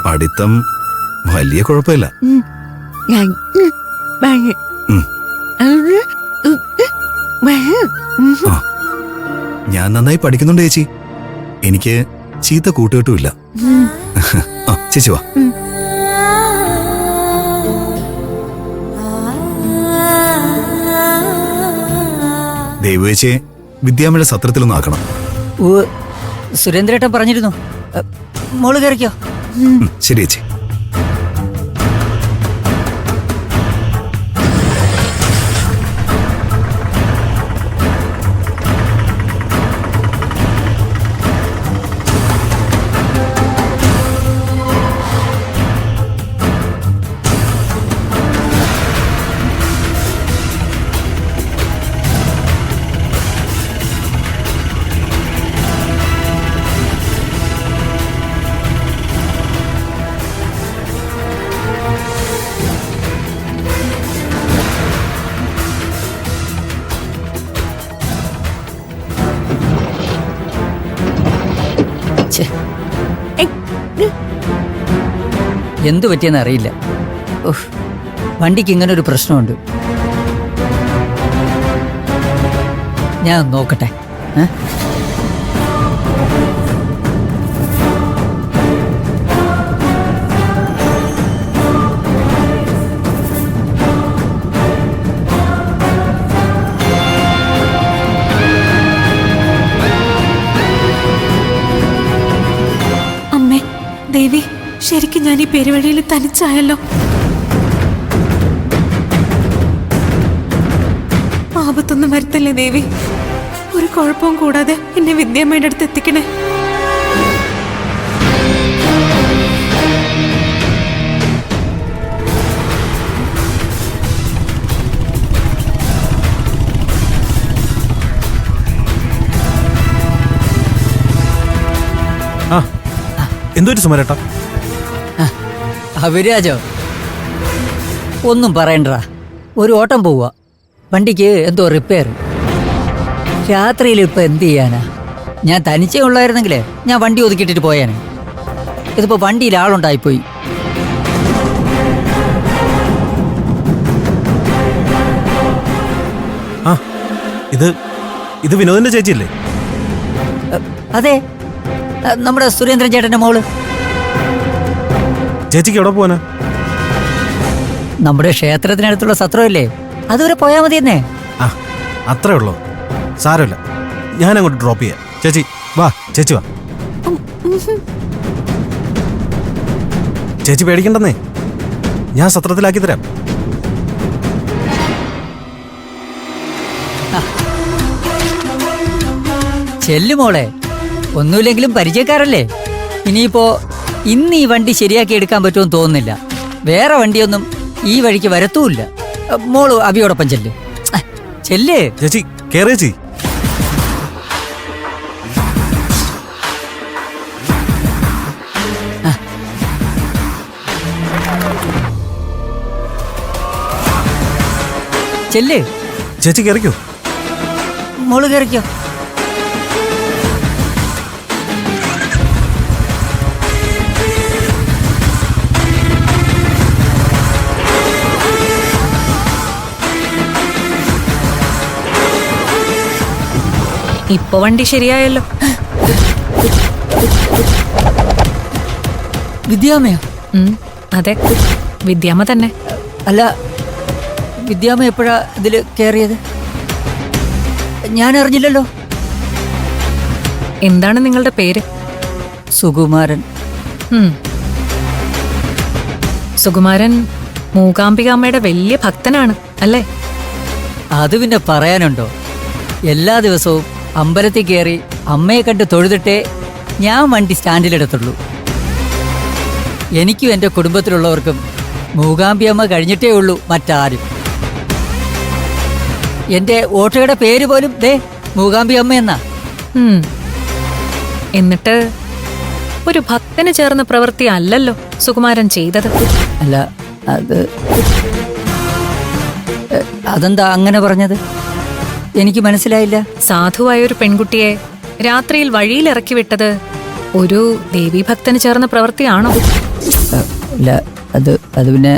പഠിത്തം വലിയ കുഴപ്പമില്ല. ഞാൻ നന്നായി പഠിക്കുന്നുണ്ട് ചേച്ചി. എനിക്ക് ചീത്ത കൂട്ടുകെട്ടുമില്ല. ചേച്ചി വാ. ദേവുവേച്ചിയെ വിദ്യാമയുടെ സത്രത്തിലൊന്നും ആക്കണം. സുരേന്ദ്രേട്ടൻ പറഞ്ഞിരുന്നു. മോള് കയറിക്കോ. ശരി ചേച്ചി. എന്തു പറ്റിയെന്ന് അറിയില്ല. വണ്ടിക്ക് ഇങ്ങനെ ഒരു പ്രശ്നമുണ്ട്. ഞാൻ നോക്കട്ടെ. അമ്മേ, ദേവി, ശരിക്കും ഞാൻ ഈ പെരുവഴിയിൽ തനിച്ചായല്ലോ. ആപത്തൊന്നും വരുത്തല്ലേ ദേവി. ഒരു കുഴപ്പവും കൂടാതെ എന്നെ വിദ്യാമ്മയുടെ അടുത്ത് എത്തിക്കണേ. എന്തൊരു സുമരേട്ടാ? അഭിരാജോ, ഒന്നും പറയണ്ട. ഒരു ഓട്ടം പോവുക. വണ്ടിക്ക് എന്തോ റിപ്പയർ. രാത്രിയിൽ ഇപ്പം എന്ത് ചെയ്യാനാ? ഞാൻ തനിച്ചേ ഉള്ളായിരുന്നെങ്കിലേ ഞാൻ വണ്ടി ഒതുക്കിയിട്ടിട്ട് പോയാനെ. ഇതിപ്പോൾ വണ്ടിയിൽ ആളുണ്ടായിപ്പോയി. ആ, ഇത് വിനോദിന്റെ ചേച്ചിയല്ലേ? അതെ, നമ്മുടെ സുരേന്ദ്രൻ ചേട്ടന്റെ മോള്. ചേച്ചിക്ക് എവിടെ പോവാനാ? നമ്മുടെ ക്ഷേത്രത്തിനടുത്തുള്ള സത്രമല്ലേ, അതുവരെ പോയാ മതി എന്നേ. ആ, അത്രേ ഉള്ളൂ. സാരമില്ല, ഞാൻ അങ്ങോട്ട് ഡ്രോപ്പ് ചെയ്യാം. ചേച്ചി വാ, ചേച്ചി വാ. ചേച്ചി പേടിക്കണ്ടെന്നേ, ഞാൻ സത്രത്തിലാക്കി തരാം. ചെല്ലുമോളെ, ഒന്നുമില്ലെങ്കിലും പരിചയക്കാരല്ലേ. ഇനിയിപ്പോ ഇന്ന് ഈ വണ്ടി ശരിയാക്കി എടുക്കാൻ പറ്റുമെന്ന് തോന്നുന്നില്ല. വേറെ വണ്ടിയൊന്നും ഈ വഴിക്ക് വരത്തുമില്ല. മോള് അഭിയോടൊപ്പം ചെല്ല്. ചെല്ല് ചേച്ചി. കേറ് ചേച്ചി. ചെല്ല്. ചേച്ചി കയറിക്കോ. മോള് കയറിക്കോ. ഇപ്പൊ വണ്ടി ശരിയായല്ലോ. വിദ്യാമ്മയോ? അതെ, വിദ്യാമ്മ തന്നെ. അല്ല, വിദ്യാമ്മ എപ്പോഴാ ഇതില് കയറിയത്? ഞാൻ അറിഞ്ഞില്ലല്ലോ. എന്താണ് നിങ്ങളുടെ പേര്? സുകുമാരൻ. സുകുമാരൻ മൂകാംബികാമ്മയുടെ വലിയ ഭക്തനാണ് അല്ലേ? അത് പിന്നെ പറയാനുണ്ടോ? എല്ലാ ദിവസവും അമ്പലത്തിൽ കയറി അമ്മയെ കണ്ട് തൊഴുതിട്ടേ ഞാൻ വണ്ടി സ്റ്റാൻഡിലെടുത്തുള്ളൂ. എനിക്കും എൻ്റെ കുടുംബത്തിലുള്ളവർക്കും മൂകാംബിയമ്മ കഴിഞ്ഞിട്ടേ ഉള്ളൂ മറ്റാരും. എൻ്റെ ഓട്ടോയുടെ പേര് പോലും ദേ മൂകാംബിയമ്മ എന്നാ. എന്നിട്ട് ഒരു ഭക്തന് ചേർന്ന പ്രവൃത്തി അല്ലല്ലോ സുകുമാരൻ ചെയ്തത്. അല്ല, അതെന്താ അങ്ങനെ പറഞ്ഞത്? എനിക്ക് മനസ്സിലായില്ല. സാധുവായ ഒരു പെൺകുട്ടിയെ രാത്രിയിൽ വഴിയിൽ ഇറക്കി വിട്ടത് ഒരു ദേവീഭക്തന് ചേർന്ന പ്രവൃത്തിയാണോ? ഇല്ല, അത് പിന്നെ